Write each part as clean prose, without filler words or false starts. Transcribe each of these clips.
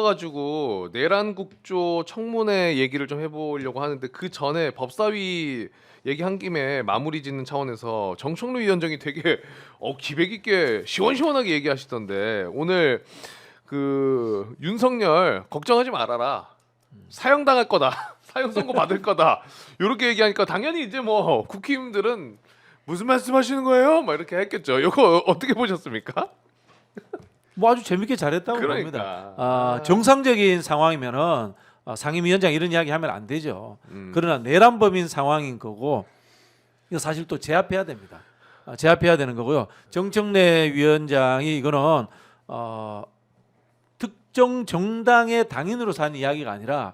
가지고 내란 국조 청문회 얘기를 좀 해보려고 하는데 그 전에 법사위 얘기한 김에 마무리 짓는 차원에서 정청래 위원장이 되게 기백 있게 시원시원하게 얘기하시던데 오늘 그 윤석열 걱정하지 말아라 사형당할 거다 사형 선고 받을 거다 이렇게 얘기하니까 당연히 이제 뭐 국힘들은 무슨 말씀하시는 거예요? 막 이렇게 했겠죠. 이거 어떻게 보셨습니까? 뭐 아주 재밌게 잘했다고 그러니까. 봅니다. 정상적인 상황이면은 상임위원장 이런 이야기 하면 안 되죠. 그러나 내란범인 상황인 거고 이거 사실 또 제압해야 됩니다. 제압해야 되는 거고요. 정청래 위원장이 이거는 특정 정당의 당인으로 산 이야기가 아니라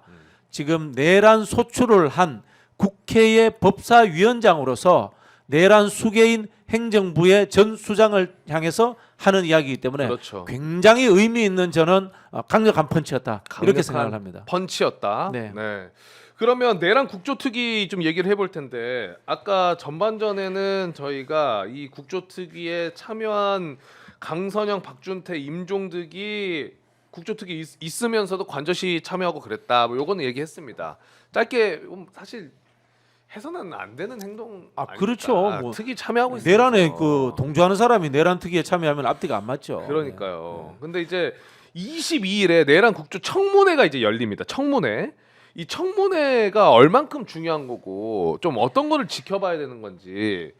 지금 내란 소추를 한 국회의 법사위원장으로서 내란 수괴인 행정부의 전 수장을 향해서 하는 이야기이기 때문에 그렇죠. 굉장히 의미 있는 저는 강력한 펀치였다 이렇게 생각을 합니다. 펀치였다. 네. 네. 그러면 내란 국조특위 좀 얘기를 해볼 텐데 아까 전반전에는 저희가 이 국조특위에 참여한 강선영, 박준태, 임종득이 국조특위 있으면서도 관저시 참여하고 그랬다. 뭐 요거는 얘기했습니다. 짧게 사실 해서는 안 되는 행동. 그렇죠. 뭐 특위 참여하고 있어요. 내란에 그 동조하는 사람이 내란 특위에 참여하면 앞뒤가 안 맞죠. 그러니까요. 근데 이제 22일에 내란 국조 청문회가 이제 열립니다. 청문회. 이 청문회가 얼만큼 중요한 거고 좀 어떤 거를 지켜봐야 되는 건지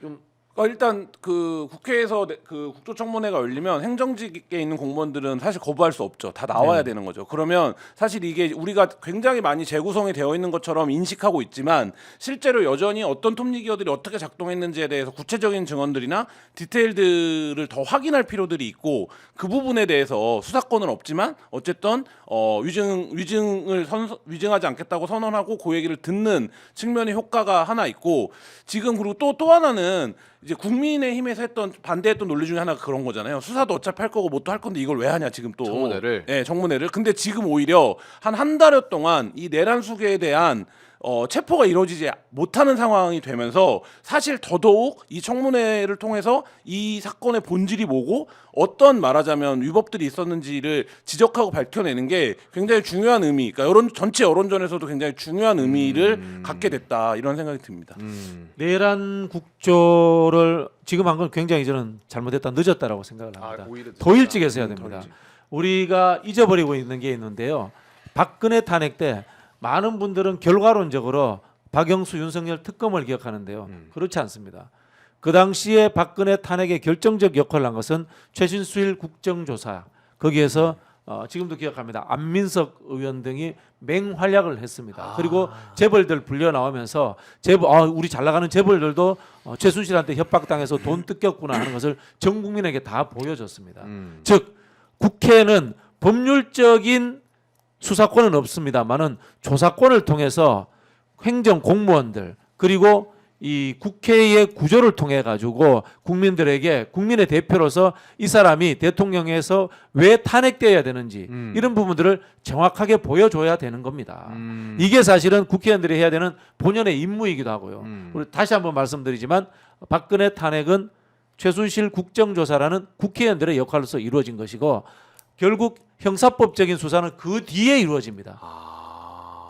좀 일단 그 국회에서 그 국조청문회가 열리면 행정직에 있는 공무원들은 사실 거부할 수 없죠. 다 나와야 되는 거죠. 그러면 사실 이게 우리가 굉장히 많이 재구성이 되어 있는 것처럼 인식하고 있지만 실제로 여전히 어떤 톱니기어들이 어떻게 작동했는지에 대해서 구체적인 증언들이나 디테일들을 더 확인할 필요들이 있고 그 부분에 대해서 수사권은 없지만 어쨌든 위증하지 않겠다고 선언하고 그 얘기를 듣는 측면의 효과가 하나 있고 지금 그리고 또 하나는 이제 국민의힘에서 반대했던 논리 중에 하나가 그런 거잖아요. 수사도 어차피 할 거고 뭣도 할 건데 이걸 왜 하냐 지금 또 청문회를. 네, 청문회를. 근데 지금 오히려 한 달여 동안 이 내란 수계에 대한 체포가 이루어지지 못하는 상황이 되면서 사실 더더욱 이 청문회를 통해서 이 사건의 본질이 뭐고 어떤 말하자면 위법들이 있었는지를 지적하고 밝혀내는 게 굉장히 중요한 의미, 그러니까 전체 여론전에서도 굉장히 중요한 의미를 갖게 됐다 이런 생각이 듭니다. 내란 국조를 지금 한 건 굉장히 저는 잘못했다, 늦었다라고 생각을 합니다. 오히려 더 일찍 했어야 더 됩니다. 일찍. 우리가 잊어버리고 있는 게 있는데요. 박근혜 탄핵 때 많은 분들은 결과론적으로 박영수, 윤석열 특검을 기억하는데요. 그렇지 않습니다. 그 당시에 박근혜 탄핵의 결정적 역할을 한 것은 최신수일 국정조사, 거기에서 지금도 기억합니다. 안민석 의원 등이 맹활약을 했습니다. 그리고 재벌들 불려 나오면서 우리 잘 나가는 재벌들도 최순실한테 협박당해서 돈 뜯겼구나 하는 것을 전 국민에게 다 보여줬습니다. 즉 국회는 법률적인 수사권은 없습니다만은 조사권을 통해서 행정 공무원들 그리고 이 국회의 구조를 통해 가지고 국민들에게 국민의 대표로서 이 사람이 대통령에서 왜 탄핵되어야 되는지 이런 부분들을 정확하게 보여줘야 되는 겁니다. 이게 사실은 국회의원들이 해야 되는 본연의 임무이기도 하고요. 우리 다시 한번 말씀드리지만 박근혜 탄핵은 최순실 국정조사라는 국회의원들의 역할로서 이루어진 것이고 결국 형사법적인 수사는 그 뒤에 이루어집니다.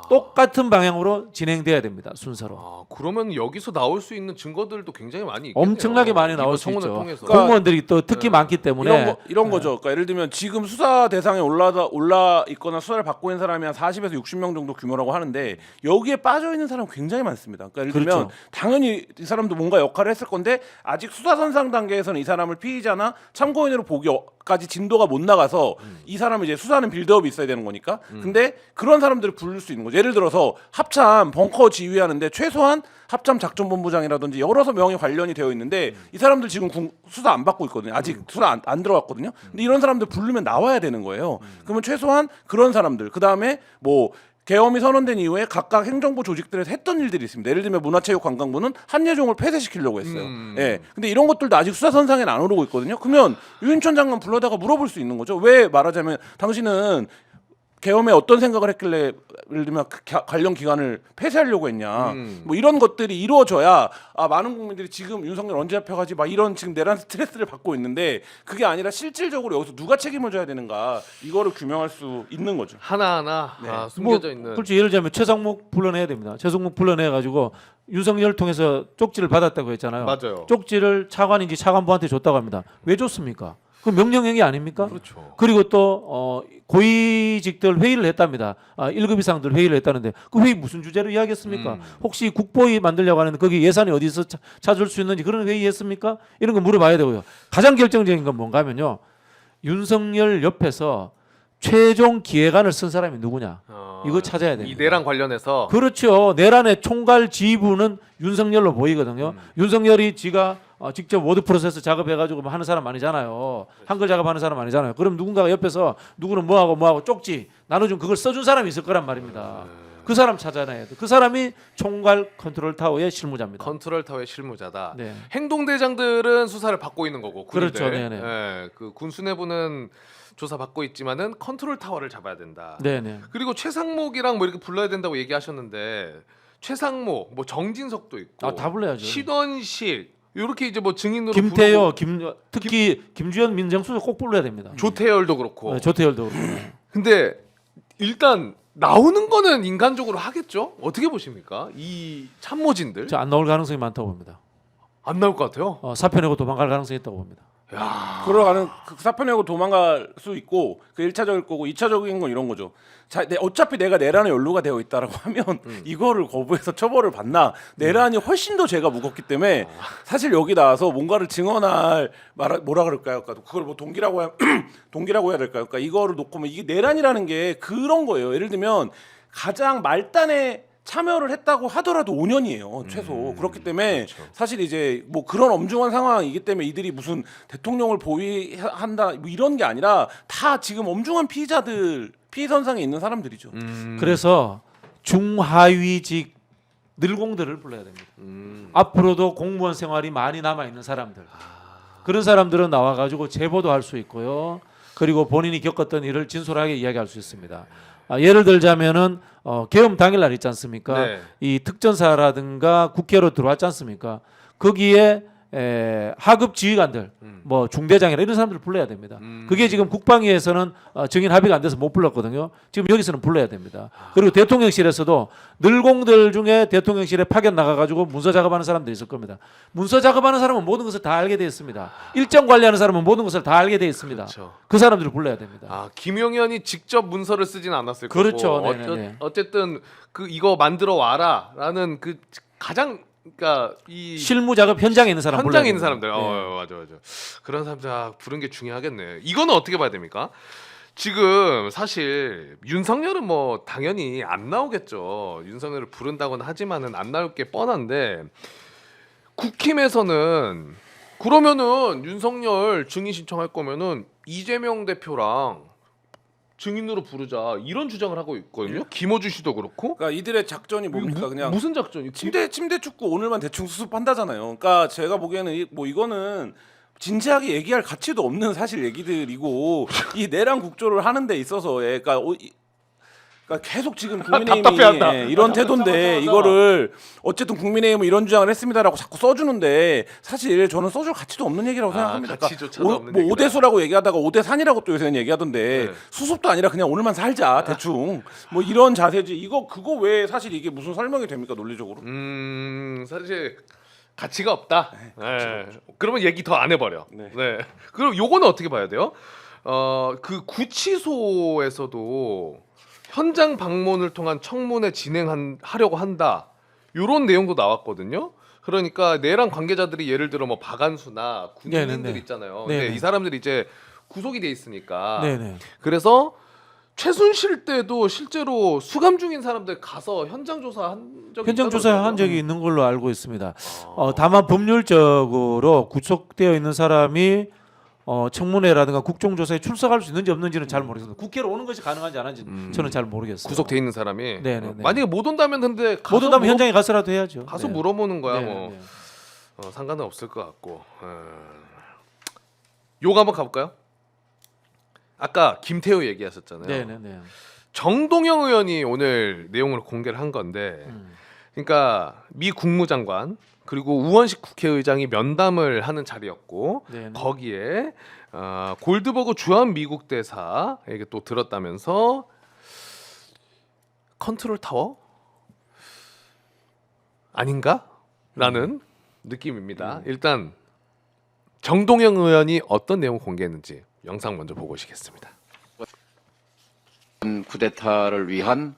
똑같은 방향으로 진행돼야 됩니다. 순서로. 그러면 여기서 나올 수 있는 증거들도 굉장히 많이 있겠네요. 엄청나게 많이 나올 수 청문회 있죠. 통해서. 공무원들이 또 특히 많기 때문에 이런 거죠. 그러니까 예를 들면 지금 수사 대상에 올라 있거나 수사를 받고 있는 사람이 한 40에서 60명 정도 규모라고 하는데 여기에 빠져 있는 사람 굉장히 많습니다. 그러니까 예를 들면 그렇죠. 당연히 이 사람도 뭔가 역할을 했을 건데 아직 수사 선상 단계에서는 이 사람을 피의자나 참고인으로 보기까지 진도가 못 나가서 이 사람을 이제 수사하는 빌드업이 있어야 되는 거니까. 근데 그런 사람들을 부를 수 있는 거죠. 예를 들어서 합참 벙커 지휘하는데 최소한 합참 작전본부장이라든지 여러 명이 관련이 되어 있는데 이 사람들 지금 수사 안 받고 있거든요. 아직 수사 안 들어갔거든요. 근데 이런 사람들 부르면 나와야 되는 거예요. 그러면 최소한 그런 사람들, 그 다음에 뭐 계엄이 선언된 이후에 각각 행정부 조직들에서 했던 일들이 있습니다. 예를 들면 문화체육관광부는 한예종을 폐쇄시키려고 했어요. 예. 근데 이런 것들도 아직 수사 선상에는 안 오르고 있거든요. 그러면 유인천 장관 불러다가 물어볼 수 있는 거죠. 왜 말하자면 당신은 계엄에 어떤 생각을 했길래 예를 들면 관련 기관을 폐쇄하려고 했냐 뭐 이런 것들이 이루어져야 많은 국민들이 지금 윤석열 언제 잡혀가지 막 이런 지금 내란 스트레스를 받고 있는데 그게 아니라 실질적으로 여기서 누가 책임을 져야 되는가 이거를 규명할 수 있는 거죠. 하나하나 네. 숨겨져 있는. 그렇죠. 예를 들자면 최상목 불러내야 됩니다. 최상목 불러내 가지고 윤석열 통해서 쪽지를 받았다고 했잖아요. 맞아요. 쪽지를 차관인지 차관부한테 줬다고 합니다. 왜 줬습니까? 그 명령행위 아닙니까? 그렇죠. 그리고 또 고위직들 회의를 했답니다. 1급 이상들 회의를 했다는데 그 회의 무슨 주제로 이야기했습니까? 혹시 국보위 만들려고 하는데 거기 예산이 어디서 찾을 수 있는지 그런 회의했습니까? 이런 거 물어봐야 되고요. 가장 결정적인 건 뭔가 하면요. 윤석열 옆에서 최종 기획안을 쓴 사람이 누구냐? 이거 찾아야 됩니다. 이 내란 관련해서 그렇죠. 내란의 총괄 지휘부는 윤석열로 보이거든요. 윤석열이 지가 직접 워드 프로세스 작업해가지고 뭐 하는 사람 아니잖아요. 한글 작업하는 사람 아니잖아요. 그럼 누군가가 옆에서 누구는 뭐하고 쪽지 나눠준 그걸 써준 사람이 있을 거란 말입니다. 그 사람 찾아내야 돼. 그 사람이 총괄 컨트롤 타워의 실무자입니다. 컨트롤 타워의 실무자다. 네. 행동대장들은 수사를 받고 있는 거고 군인들. 그렇죠. 네네. 예, 그 군수뇌부는 조사 받고 있지만은 컨트롤 타워를 잡아야 된다. 네네. 그리고 최상목이랑 뭐 이렇게 불러야 된다고 얘기하셨는데 최상목, 뭐 정진석도 있고, 다 불러야죠. 신원식 이렇게 이제 뭐 증인으로 김태효, 특히 김주현 민정수석 꼭 불러야 됩니다. 조태열도 그렇고. 조태열도 그렇고. 근데 일단 나오는 거는 인간적으로 하겠죠? 어떻게 보십니까? 이 참모진들 저 안 나올 가능성이 많다고 봅니다. 안 나올 것 같아요. 사표 내고 도망갈 가능성이 있다고 봅니다. 그러가는 그 사표 내고 도망갈 수 있고 그 1차적일 거고 2차적인 건 이런 거죠. 어차피 내가 내란에 연루가 되어 있다라고 하면 이거를 거부해서 처벌을 받나 내란이 훨씬 더 죄가 무겁기 때문에 사실 여기 나와서 뭔가를 증언할 뭐라 그럴까요? 그러니까 그걸 뭐 동기라고 해야 될까요? 그러니까 이거를 놓고 뭐 이게 내란이라는 게 그런 거예요. 예를 들면 가장 말단에 참여를 했다고 하더라도 5년이에요 최소. 그렇기 때문에 그렇죠. 사실 이제 뭐 그런 엄중한 상황이기 때문에 이들이 무슨 대통령을 보위한다 뭐 이런 게 아니라 다 지금 엄중한 피의 선상에 있는 사람들이죠. 그래서 중하위직 늘공들을 불러야 됩니다. 앞으로도 공무원 생활이 많이 남아 있는 사람들. 그런 사람들은 나와가지고 제보도 할 수 있고요. 그리고 본인이 겪었던 일을 진솔하게 이야기할 수 있습니다. 예를 들자면은 계엄 당일날 있지 않습니까? 네. 이 특전사라든가 국회로 들어왔지 않습니까? 거기에 하급 지휘관들, 뭐 중대장이나 이런 사람들을 불러야 됩니다. 그게 지금 국방위에서는 정인 합의가 안 돼서 못 불렀거든요. 지금 여기서는 불러야 됩니다. 그리고 대통령실에서도 늘공들 중에 대통령실에 파견 나가가지고 문서 작업하는 사람들이 있을 겁니다. 문서 작업하는 사람은 모든 것을 다 알게 돼 있습니다. 일정 관리하는 사람은 모든 것을 다 알게 돼 있습니다. 그렇죠. 그 사람들을 불러야 됩니다. 김용현이 직접 문서를 쓰진 않았을 그렇죠. 거고. 네네네. 어쨌든 그 이거 만들어 와라라는 그 가장 그러니까 이 실무 작업 현장에 있는 사람 현장에 있는 불러야 사람들. 됩니다. 맞아. 그런 사람들 부른 게 중요하겠네. 이거는 어떻게 봐야 됩니까? 지금 사실 윤석열은 뭐 당연히 안 나오겠죠. 윤석열을 부른다고는 하지만은 안 나올 게 뻔한데 국힘에서는 그러면은 윤석열 증인 신청할 거면은 이재명 대표랑 증인으로 부르자 이런 주장을 하고 있거든요. 김어준 씨도 그렇고. 그러니까 이들의 작전이 뭡니까? 그냥 무슨 작전이? 침대 축구 오늘만 대충 수습한다잖아요. 그러니까 제가 보기에는 이거는 진지하게 얘기할 가치도 없는 사실 얘기들이고 이 내란 국조를 하는 데 있어서의 그러니까 계속 지금 국민의힘이 답답해한다. 이런 태도인데 이거를 어쨌든 국민의힘은 이런 주장을 했습니다라고 자꾸 써주는데 사실 저는 써줄 가치도 없는 얘기라고 생각합니다. 가치조차도 없는 뭐 얘기다. 오대수라고 얘기하다가 오대산이라고 또 요새는 얘기하던데 네. 수습도 아니라 그냥 오늘만 살자 대충 뭐 이런 자세지. 그거 왜 사실 이게 무슨 설명이 됩니까 논리적으로? 사실 가치가 없다. 네. 그러면 얘기 더 안 해버려. 네. 네. 그럼 요거는 어떻게 봐야 돼요? 그 구치소에서도 현장 방문을 통한 청문회 진행하려고 한다. 요런 내용도 나왔거든요. 그러니까 내란 관계자들이 예를 들어 뭐 박안수나 군인들 네네네. 있잖아요. 네네. 근데 이 사람들이 이제 구속이 돼 있으니까. 네네. 그래서 최순실 때도 실제로 수감 중인 사람들 가서 현장 조사한 적이 현장 있다고 조사한 그러더라고요. 적이 있는 걸로 알고 있습니다. 다만 법률적으로 구속되어 있는 사람이 청문회라든가 국정조사에 출석할 수 있는지 없는지는 잘 모르겠습니다. 국회로 오는 것이 가능한지 안 하는지 저는 잘 모르겠어요. 구속돼 있는 사람이. 네네네. 만약에 못 온다면 근데 가서 못 온다면 현장에 가서라도 해야죠. 가서 네. 물어보는 거야. 네네네. 뭐 상관은 없을 것 같고. 욕 한번 가볼까요? 아까 김태호 얘기하셨잖아요. 네네네. 정동영 의원이 오늘 내용을 공개를 한 건데, 그러니까 미 국무장관 그리고 우원식 국회의장이 면담을 하는 자리였고 네네. 거기에 골드버그 주한 미국 대사에게 또 들었다면서 컨트롤 타워 아닌가?라는 느낌입니다. 일단 정동영 의원이 어떤 내용을 공개했는지 영상 먼저 보고 오시겠습니다. 쿠데타를 위한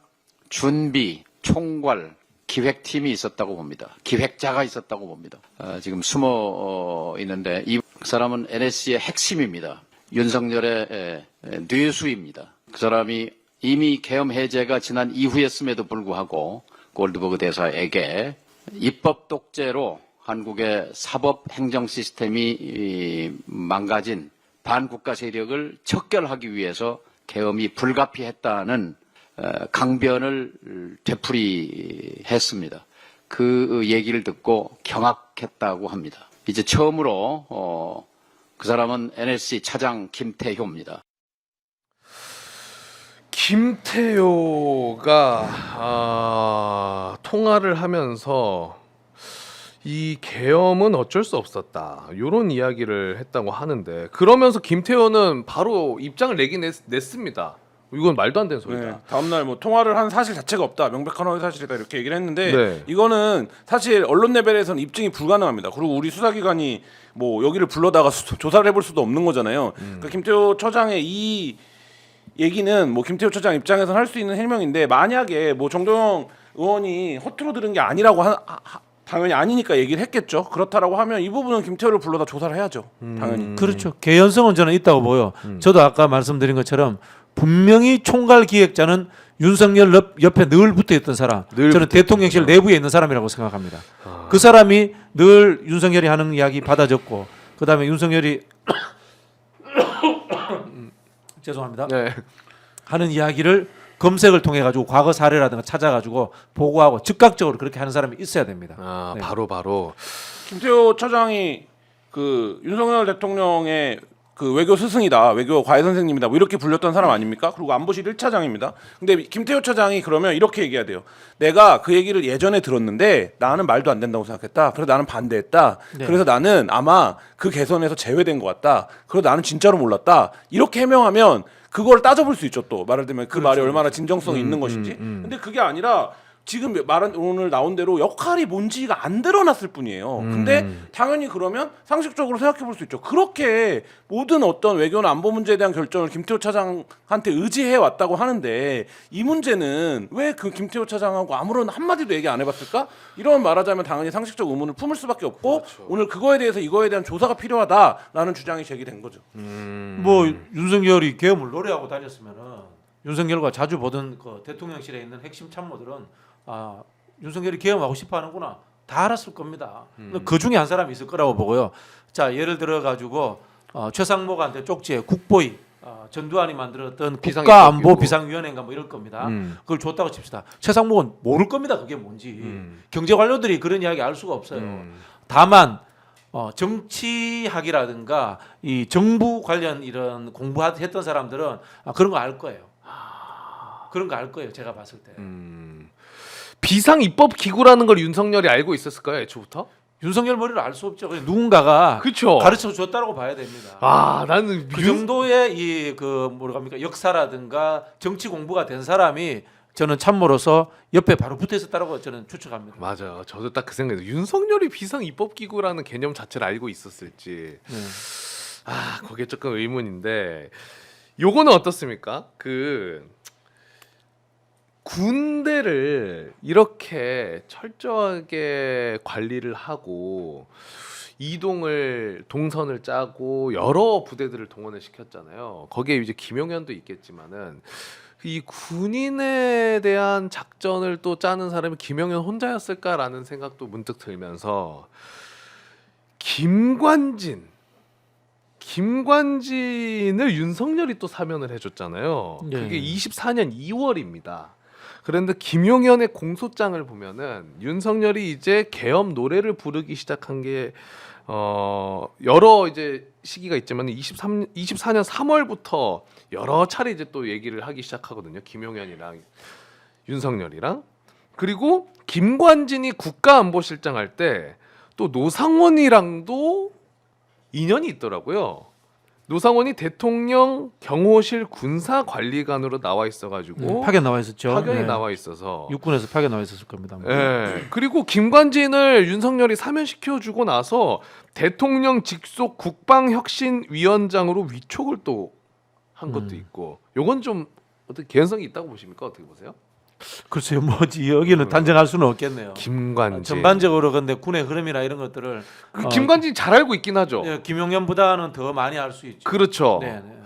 준비, 총괄, 기획팀이 있었다고 봅니다. 기획자가 있었다고 봅니다. 지금 숨어 있는데 이 사람은 NSC의 핵심입니다. 윤석열의 뇌수입니다. 그 사람이 이미 계엄 해제가 지난 이후였음에도 불구하고 골드버그 대사에게 입법 독재로 한국의 사법 행정 시스템이 망가진 반국가 세력을 척결하기 위해서 계엄이 불가피했다는 강변을 되풀이했습니다. 그 얘기를 듣고 경악했다고 합니다. 이제 처음으로 그 사람은 NSC 차장 김태효입니다. 김태효가 통화를 하면서 이 계엄은 어쩔 수 없었다 이런 이야기를 했다고 하는데, 그러면서 김태효는 바로 입장을 내긴 냈습니다. 이건 말도 안 되는 소리다. 네, 다음날 뭐 통화를 한 사실 자체가 없다, 명백한 허위 사실이다 이렇게 얘기를 했는데 네. 이거는 사실 언론 레벨에서는 입증이 불가능합니다. 그리고 우리 수사기관이 뭐 여기를 불러다가 조사를 해볼 수도 없는 거잖아요. 그러니까 김태효 처장의 이 얘기는 뭐 김태효 처장 입장에서는 할 수 있는 해명인데, 만약에 뭐 정동영 의원이 허투루 들은 게 아니라고 당연히 아니니까 얘기를 했겠죠. 그렇다라고 하면 이 부분은 김태효를 불러다 조사를 해야죠. 당연히. 그렇죠. 개연성은 저는 있다고 보여. 저도 아까 말씀드린 것처럼 분명히 총괄 기획자는 윤석열 옆에 늘 붙어 있던 사람. 저는 대통령실 내부에 있는 사람이라고 생각합니다. 그 사람이 늘 윤석열이 하는 이야기 받아 적고, 그다음에 윤석열이 죄송합니다. 네. 하는 이야기를 검색을 통해 가지고 과거 사례라든가 찾아가지고 보고하고 즉각적으로 그렇게 하는 사람이 있어야 됩니다. 네. 바로 김태효 처장이 그 윤석열 대통령의 그 외교 스승이다, 외교 과외 선생님이다, 뭐 이렇게 불렸던 사람 아닙니까? 그리고 안보실 1차장입니다. 근데 김태효 처장이 그러면 이렇게 얘기해야 돼요. 내가 그 얘기를 예전에 들었는데 나는 말도 안 된다고 생각했다. 그래서 나는 반대했다. 네. 그래서 나는 아마 그 개선에서 제외된 것 같다. 그래서 나는 진짜로 몰랐다. 이렇게 해명하면 그걸 따져볼 수 있죠. 또 말을 들면 그 말이 얼마나 진정성이 있는 것인지. 근데 그게 아니라 지금 말한 오늘 나온 대로 역할이 뭔지가 안 드러났을 뿐이에요. 근데 당연히 그러면 상식적으로 생각해 볼 수 있죠. 그렇게 모든 어떤 외교나 안보 문제에 대한 결정을 김태호 차장한테 의지해 왔다고 하는데, 이 문제는 왜 그 김태호 차장하고 아무런 한마디도 얘기 안 해봤을까? 이런 말하자면 당연히 상식적 의문을 품을 수밖에 없고, 그렇죠. 오늘 그거에 대해서 이거에 대한 조사가 필요하다라는 주장이 제기된 거죠. 뭐 윤석열이 계엄을 노래하고 다녔으면은 윤석열과 자주 보던 그 대통령실에 있는 핵심 참모들은 윤석열이 계엄하고 싶어하는구나 다 알았을 겁니다. 그 중에 한 사람이 있을 거라고 보고요. 자, 예를 들어 가지고 최상목한테 쪽지에 국보위 전두환이 만들었던 국가안보 비상위원회인가 뭐 이럴 겁니다. 그걸 줬다고 칩시다. 최상목은 모를 겁니다. 그게 뭔지. 경제 관료들이 그런 이야기 알 수가 없어요. 다만 정치학이라든가 이 정부 관련 이런 공부했던 사람들은 그런 거 알 거예요. 그런 거 알 거예요. 제가 봤을 때. 비상 입법 기구라는 걸 윤석열이 알고 있었을까요, 애초부터? 윤석열 머리를 알 수 없죠. 그냥 누군가가 그쵸? 가르쳐 줬다고 봐야 됩니다. 나는 그 정도의 이 그 뭐라 합니까 역사라든가 정치 공부가 된 사람이 저는 참모로서 옆에 바로 붙어 있었다고 저는 추측합니다. 맞아, 저도 딱 그 생각해요. 윤석열이 비상 입법 기구라는 개념 자체를 알고 있었을지. 그게 조금 의문인데, 요거는 어떻습니까? 그 군대를 이렇게 철저하게 관리를 하고 동선을 짜고 여러 부대들을 동원을 시켰잖아요. 거기에 이제 김용현도 있겠지만은 이 군인에 대한 작전을 또 짜는 사람이 김용현 혼자였을까라는 생각도 문득 들면서, 김관진을 윤석열이 또 사면을 해줬잖아요. 네. 그게 24년 2월입니다. 그런데 김용현의 공소장을 보면은 윤석열이 이제 계엄 노래를 부르기 시작한 게 여러 이제 시기가 있지만 24년 3월부터 여러 차례 이제 또 얘기를 하기 시작하거든요. 김용현이랑 윤석열이랑. 그리고 김관진이 국가안보실장 할 때 또 노상원이랑도 인연이 있더라고요. 노상원이 대통령 경호실 군사관리관으로 나와 있어가지고 파견 나와 있었죠. 파견이 네. 나와 있어서 육군에서 파견 나와 있었을 겁니다. 예. 그리고 김관진을 윤석열이 사면시켜 주고 나서 대통령 직속 국방혁신위원장으로 위촉을 또 한 것도 있고, 요건 좀 어떻게 개연성이 있다고 보십니까? 어떻게 보세요? 글쎄요, 뭐지 여기는 단정할 수는 없겠네요. 김관진. 전반적으로 근데 군의 흐름이나 이런 것들을 그 김관진 잘 알고 있긴 하죠. 예, 김용현보다는 더 많이 알 수 있죠. 그렇죠. 네, 네.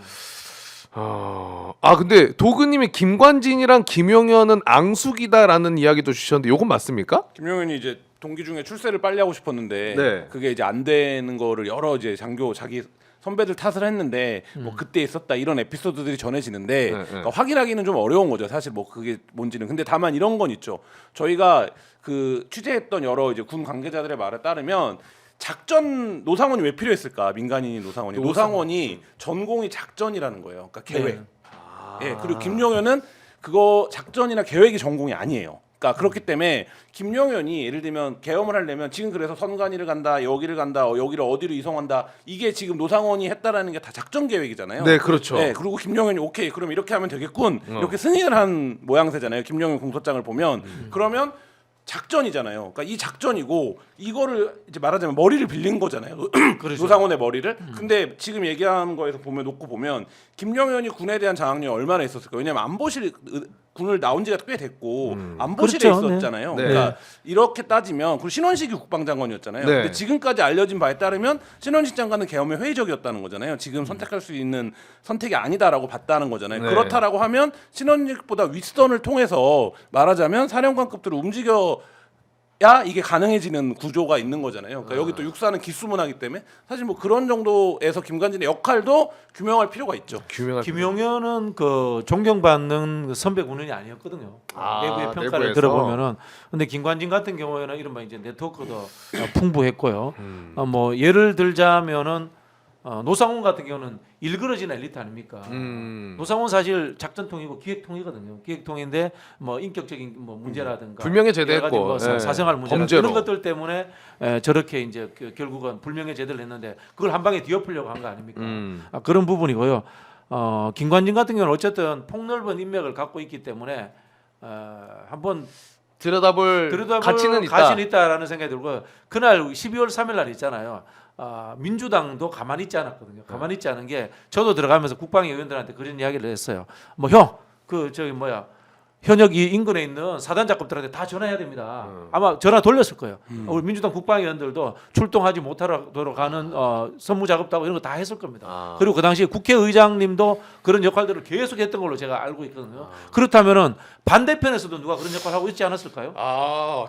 근데 도그님이 김관진이랑 김용현은 앙숙이다라는 이야기도 주셨는데 요건 맞습니까? 김용현이 이제 동기 중에 출세를 빨리 하고 싶었는데 네. 그게 이제 안 되는 거를 여러 이제 장교 자기 선배들 탓을 했는데 뭐 그때 있었다 이런 에피소드들이 전해지는데 네, 네. 그러니까 확인하기는 좀 어려운 거죠. 사실 뭐 그게 뭔지는. 근데 다만 이런 건 있죠. 저희가 그 취재했던 여러 이제 군 관계자들의 말에 따르면 작전 노상원이 왜 필요했을까? 민간인인 노상원이. 노상원이 전공이 작전이라는 거예요. 그러니까 계획. 예. 그리고 김용현은 그거 작전이나 계획이 전공이 아니에요. 그러니까 그렇기 때문에 김용현이 예를 들면 계엄을 하려면 지금 그래서 선관위를 간다, 여기를 간다, 여기를 어디로 이송한다, 이게 지금 노상원이 했다라는 게 다 작전 계획이잖아요. 네, 그렇죠. 네, 그리고 김용현이 오케이, 그럼 이렇게 하면 되겠군, 이렇게 승인을 한 모양새잖아요. 김용현 공소장을 보면 그러면 작전이잖아요. 그러니까 이 작전이고 이거를 이제 말하자면 머리를 빌린 거잖아요. 그렇죠. 노상원의 머리를. 근데 지금 얘기한 거에서 놓고 보면 김용현이 군에 대한 장악력이 얼마나 있었을까? 왜냐면 안보실 군을 나온 지가 꽤 됐고 안보실에 그렇죠. 있었잖아요. 네. 그러니까 이렇게 따지면 그리고 신원식이 국방장관이었잖아요. 네. 근데 지금까지 알려진 바에 따르면 신원식 장관은 계엄에 회의적이었다는 거잖아요. 지금 선택할 수 있는 선택이 아니다라고 봤다는 거잖아요. 네. 그렇다라고 하면 신원식보다 윗선을 통해서 말하자면 사령관급들을 움직여 야 이게 가능해지는 구조가 있는 거잖아요. 그러니까 여기 또 육사는 기수문화기 때문에 사실 뭐 그런 정도에서 김관진의 역할도 규명할 필요가 있죠. 김용현은 그 존경받는 선배 군인이 아니었거든요. 내부의 평가를 내부에서? 들어보면은. 근데 김관진 같은 경우에는 이른바 이제 네트워크도 풍부했고요. 뭐 예를 들자면은 노상원 같은 경우는 일그러진 엘리트 아닙니까? 노상원 사실 작전통이고 기획통이거든요. 기획통인데 뭐 인격적인 뭐 문제라든가 불명예 여러 가지 제대했고 뭐 예. 사생활 문제 범죄로. 이런 것들 때문에 저렇게 이제 결국은 불명예 제대를 했는데 그걸 한 방에 뒤엎으려고 한 거 아닙니까? 그런 부분이고요. 김관진 같은 경우는 어쨌든 폭넓은 인맥을 갖고 있기 때문에 한번 들여다볼 가치는 있다. 가치는 있다라는 생각이 들고 그날 12월 3일 날 있잖아요. 민주당도 가만히 있지 않았거든요. 가만히 있지 않은 게 저도 들어가면서 국방위 의원들한테 그런 이야기를 했어요. 뭐 형, 그 저기 뭐야 현역 이 인근에 있는 사단 작급들한테 다 전화해야 됩니다. 아마 전화 돌렸을 거예요. 우리 민주당 국방위 의원들도 출동하지 못하도록 하는 선무 작업도 하고 이런 거 다 했을 겁니다. 그리고 그 당시에 국회의장님도 그런 역할들을 계속 했던 걸로 제가 알고 있거든요. 그렇다면은 반대편에서도 누가 그런 역할을 하고 있지 않았을까요?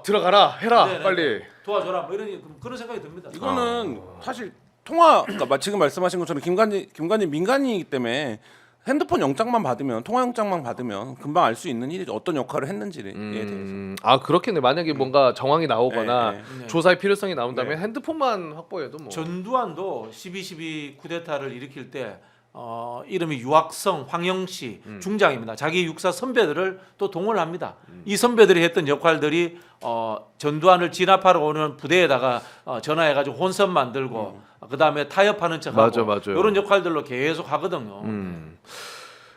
들어가라 해라 네네. 빨리. 도와줘라 뭐 이런 그런 생각이 듭니다. 이거는 사실 통화 그러니까 지금 말씀하신 것처럼 김관진 민간인이기 때문에 핸드폰 영장만 받으면 통화 영장만 받으면 금방 알 수 있는 일이 어떤 역할을 했는지에 대해서. 그렇겠네. 만약에 뭔가 정황이 나오거나 네. 조사의 필요성이 나온다면 핸드폰만 확보해도 뭐. 전두환도 12.12 쿠데타를 일으킬 때 이름이 유학성 황영시 중장입니다. 자기 육사 선배들을 또 동원을 합니다. 이 선배들이 했던 역할들이 전두환을 진압하러 오는 부대에다가 전화해가지고 혼선 만들고 그 다음에 타협하는 척하고 맞아요. 이런 역할들로 계속 하거든요.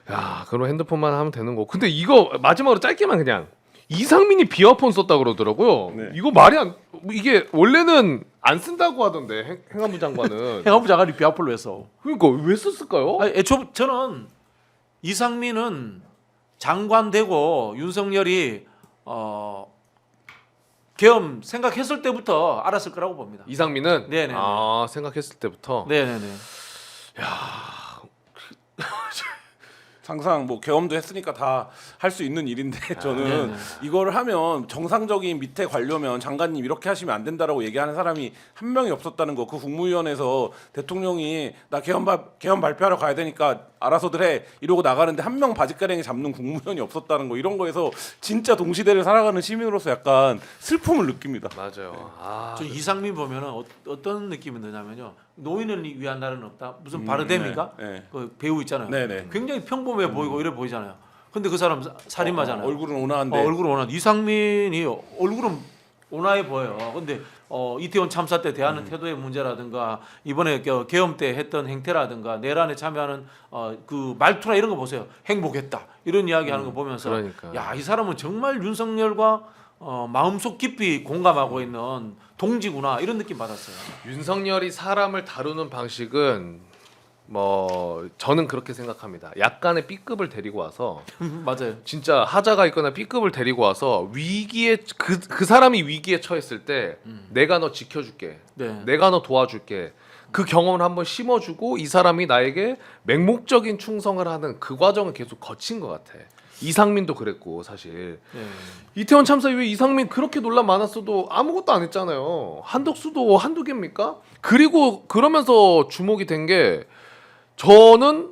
야, 그럼 핸드폰만 하면 되는 거. 근데 이거 마지막으로 짧게만 그냥 이상민이 비어폰 썼다 그러더라고요. 네. 이거 말이 안 이게 원래는 안 쓴다고 하던데 행안부 장관은. 행안부 장관이 비아폴로 했어. 그러니까 왜 썼을까요? 아니, 애초 저는 이상민은 장관 되고 윤석열이 계엄 생각했을 때부터 알았을 거라고 봅니다. 이상민은 네네. 생각했을 때부터. 네네네. 항상 뭐 계엄도 했으니까 다 할 수 있는 일인데 저는 네네. 이거를 하면 정상적인 밑에 관료면 장관님 이렇게 하시면 안 된다라고 얘기하는 사람이 한 명이 없었다는 거. 그 국무위원회에서 대통령이 나 계엄 발표하러 가야 되니까 알아서들 해 이러고 나가는데 한 명 바짓가랭이 잡는 국무위원이 없었다는 거. 이런 거에서 진짜 동시대를 살아가는 시민으로서 약간 슬픔을 느낍니다. 맞아요. 아, 저 이상민 보면은 어떤 느낌이 드냐면요. 노인을 위한 날은 없다. 무슨 바르뎀인가? 네, 네. 그 배우 있잖아요. 네, 네. 굉장히 평범해 보이고 이래 보이잖아요. 근데 그 사람 살인마잖아요. 얼굴은 온화한데 얼굴은 온화. 이상민이 얼굴은 온화해 보여요. 근데 이태원 참사 때 대하는 태도의 문제라든가 이번에 계엄 때 했던 행태라든가 내란에 참여하는 그 말투나 이런 거 보세요. 행복했다 이런 이야기하는 거 보면서 그러니까. 야, 이 사람은 정말 윤석열과 마음속 깊이 공감하고 있는 동지구나 이런 느낌 받았어요. 윤석열이 사람을 다루는 방식은 뭐 저는 그렇게 생각합니다. 약간의 B급을 데리고 와서 맞아요. 진짜 하자가 있거나 B급을 데리고 와서 위기에 그 사람이 위기에 처했을 때 내가 너 지켜줄게. 네. 내가 너 도와줄게. 그 경험을 한번 심어주고 이 사람이 나에게 맹목적인 충성을 하는 그 과정을 계속 거친 것 같아. 이상민도 그랬고 사실 네. 이태원 참사 이후에 이상민 그렇게 논란 많았어도 아무것도 안 했잖아요. 한덕수도 한두 개입니까? 그리고 그러면서 주목이 된 게 저는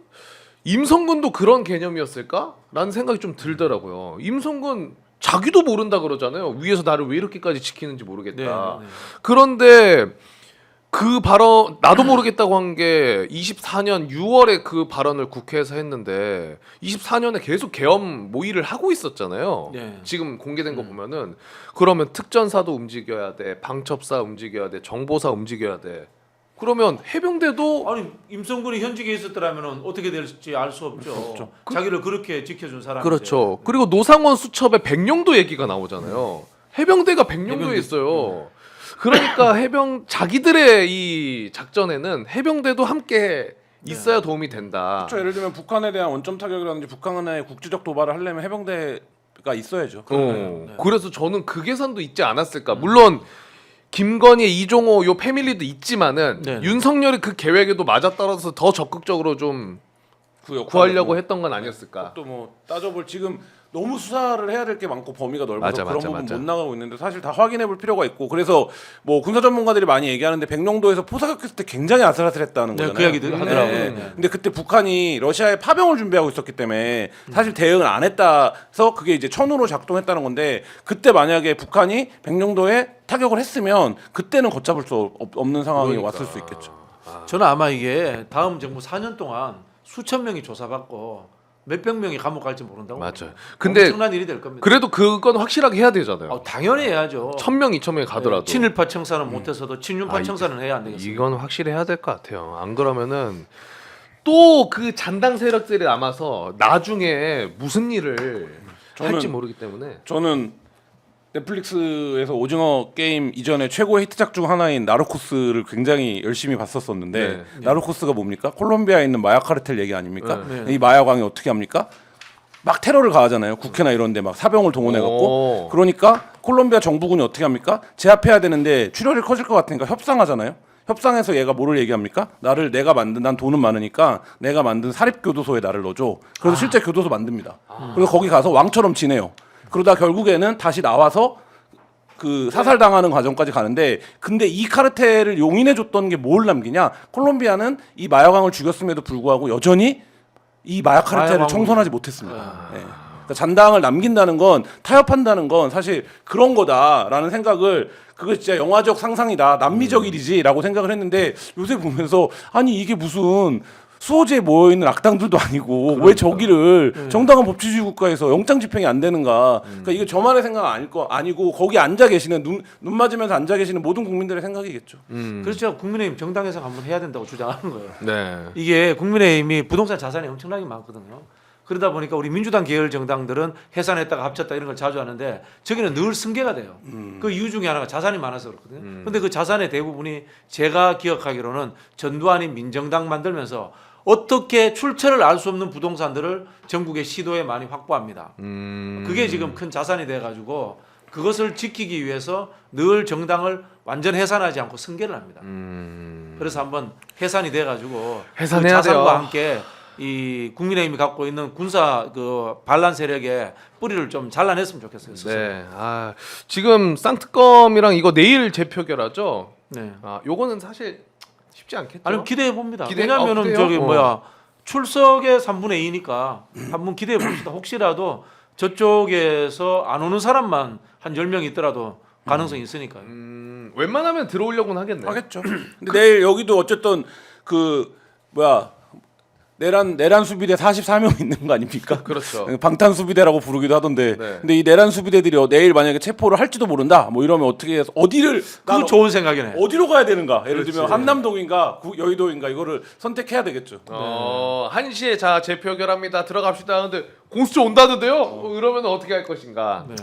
임성근도 그런 개념이었을까라는 생각이 좀 들더라고요. 임성근 자기도 모른다 그러잖아요. 위에서 나를 왜 이렇게까지 지키는지 모르겠다. 네, 네. 그런데 그 발언 나도 모르겠다고 한 게 24년 6월에 그 발언을 국회에서 했는데 24년에 계속 계엄 모의를 하고 있었잖아요. 네. 지금 공개된 거 보면은 그러면 특전사도 움직여야 돼, 방첩사 움직여야 돼, 정보사 움직여야 돼. 그러면 해병대도 아니 임성근이 현직에 있었더라면 어떻게 될지 알 수 없죠. 자기를 그렇게 지켜준 사람. 그렇죠. 그리고 노상원 수첩에 백령도 얘기가 나오잖아요. 해병대가 백령도에 해병대. 있어요. 그러니까 자기들의 이 작전에는 해병대도 함께 있어야 도움이 된다. 그렇죠. 예를 들면 북한에 대한 원점 타격이라든지 북한에 국지적 도발을 하려면 해병대가 있어야죠. 그래서 저는 그 계산도 있지 않았을까. 물론 김건희, 이종호 요 패밀리도 있지만은 네. 윤석열이 그 계획에도 맞아떨어서 더 적극적으로 좀 구하려고 했던 건 아니었을까. 또 뭐 따져볼 지금 너무 수사를 해야 될 게 많고 범위가 넓어서 맞아, 그런 맞아, 부분 맞아. 못 나가고 있는데 사실 다 확인해 볼 필요가 있고 그래서 뭐 군사 전문가들이 많이 얘기하는데 백령도에서 포사격했을 때 굉장히 아슬아슬했다는 네, 거잖아요. 그 얘기들 하더라고요. 네. 근데 그때 북한이 러시아에 파병을 준비하고 있었기 때문에 사실 대응을 안 했다서 그게 이제 천으로 작동했다는 건데 그때 만약에 북한이 백령도에 타격을 했으면 그때는 걷잡을 수 없는 상황이 그러니까. 왔을 수 있겠죠. 저는 아마 이게 다음 정부 4년 동안 수천 명이 조사받고 몇백 명이 감옥 갈지 모른다고. 맞아요. 봅니다. 근데 엄청난 일이 될 겁니다. 그래도 그건 확실하게 해야 되잖아요. 당연히 해야죠. 1000명, 2000명이 가더라도 친일파 청사는 못해서도 친윤파 아, 청사는 해야 안 되겠습니까? 이건 확실히 해야 될 것 같아요. 안 그러면은 또 그 잔당 세력들이 남아서 나중에 무슨 일을 할지 모르기 때문에 저는 넷플릭스에서 오징어 게임 이전에 최고의 히트작 중 하나인 나르코스를 굉장히 열심히 봤었었는데 네. 나르코스가 뭡니까? 콜롬비아에 있는 마약 카르텔 얘기 아닙니까? 네. 이 마약왕이 어떻게 합니까? 막 테러를 가하잖아요. 국회나 이런 데 막 사병을 동원해 오. 갖고 그러니까 콜롬비아 정부군이 어떻게 합니까? 제압해야 되는데 출혈이 커질 것 같으니까 협상하잖아요. 협상에서 얘가 뭐를 얘기합니까? 내가 만든 난 돈은 많으니까 내가 만든 사립 교도소에 나를 넣어줘. 그래서 실제 교도소 만듭니다. 그래서 거기 가서 왕처럼 지내요. 그러다 결국에는 다시 나와서 그 사살당하는 과정까지 가는데 근데 이 카르텔을 용인해 줬던 게 뭘 남기냐? 콜롬비아는 이 마약왕을 죽였음에도 불구하고 여전히 이 마약 카르텔을 마약왕을- 청산하지 못했습니다. 예. 그러니까 잔당을 남긴다는 건 타협한다는 건 사실 그런 거다라는 생각을 그거 진짜 영화적 상상이다 남미적 일이지라고 생각을 했는데 요새 보면서 아니 이게 무슨 수호지에 모여있는 악당들도 아니고 왜 저기를 정당한 법치주의 국가에서 영장 집행이 안 되는가? 그러니까 이게 저만의 생각 아니고 거기 앉아 계시는 눈 맞으면서 앉아 계시는 모든 국민들의 생각이겠죠. 그렇죠. 국민의힘 정당에서 한번 해야 된다고 주장하는 거예요. 네. 이게 국민의힘이 부동산 자산이 엄청나게 많거든요. 그러다 보니까 우리 민주당 계열 정당들은 해산했다가 합쳤다 이런 걸 자주 하는데 저기는 늘 승계가 돼요. 그 이유 중에 하나가 자산이 많아서 그렇거든요. 근데 그 자산의 대부분이 제가 기억하기로는 전두환이 민정당 만들면서 어떻게 출처를 알 수 없는 부동산들을 전국의 시도에 많이 확보합니다. 그게 지금 큰 자산이 돼가지고 그것을 지키기 위해서 늘 정당을 완전 해산하지 않고 승계를 합니다. 그래서 한번 해산이 돼가지고 해산해야 그 자산과 돼요. 함께 이 국민의힘이 갖고 있는 군사 그 반란 세력의 뿌리를 좀 잘라냈으면 좋겠어요. 스스로. 네. 아, 지금 쌍특검이랑 이거 내일 재표결하죠. 네. 아, 요거는 사실 쉽지 않겠죠. 아니 기대해 봅니다. 기대- 왜냐하면은 기대요? 저기 뭐야 출석의 3분의 2니까 한번 기대해 봅시다. 혹시라도 저쪽에서 안 오는 사람만 한 10명 있더라도 가능성이 있으니까요. 웬만하면 들어오려고는 하겠네. 하겠죠. 근데 내일 여기도 어쨌든 그 뭐야 내란 수비대 44명 있는 거 아닙니까? 그렇죠. 방탄 수비대라고 부르기도 하던데. 네. 근데 이 내란 수비대들이 내일 만약에 체포를 할지도 모른다. 뭐 이러면 어떻게 해서 어디를 그거 좋은 생각이네. 어디로 가야 되는가? 예를 그렇지. 들면 한남동인가 여의도인가 이거를 선택해야 되겠죠. 1시에 자 재표결합니다. 들어갑시다. 근데 공수처 온다는데요. 이러면 어떻게 할 것인가? 네.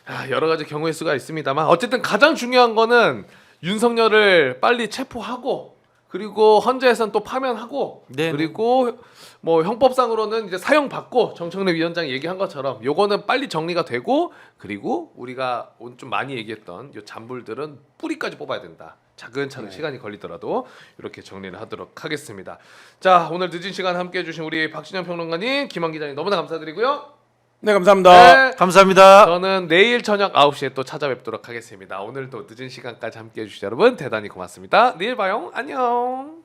아, 여러 가지 경우의 수가 있습니다만 어쨌든 가장 중요한 거는 윤석열을 빨리 체포하고 그리고 헌재에서는 또 파면하고 네. 그리고 뭐 형법상으로는 이제 사형 받고 정청래 위원장이 얘기한 것처럼 요거는 빨리 정리가 되고 그리고 우리가 오늘 좀 많이 얘기했던 요 잔불들은 뿌리까지 뽑아야 된다. 차근차근 시간이 걸리더라도 이렇게 정리를 하도록 하겠습니다. 자, 오늘 늦은 시간 함께 해주신 우리 박진영 평론가님, 김한 기자님 너무나 감사드리고요. 네, 감사합니다. 네. 감사합니다. 저는 내일 저녁 9시에 또 찾아뵙도록 하겠습니다. 오늘도 늦은 시간까지 함께 해주신 여러분 대단히 고맙습니다. 내일 봐요. 안녕.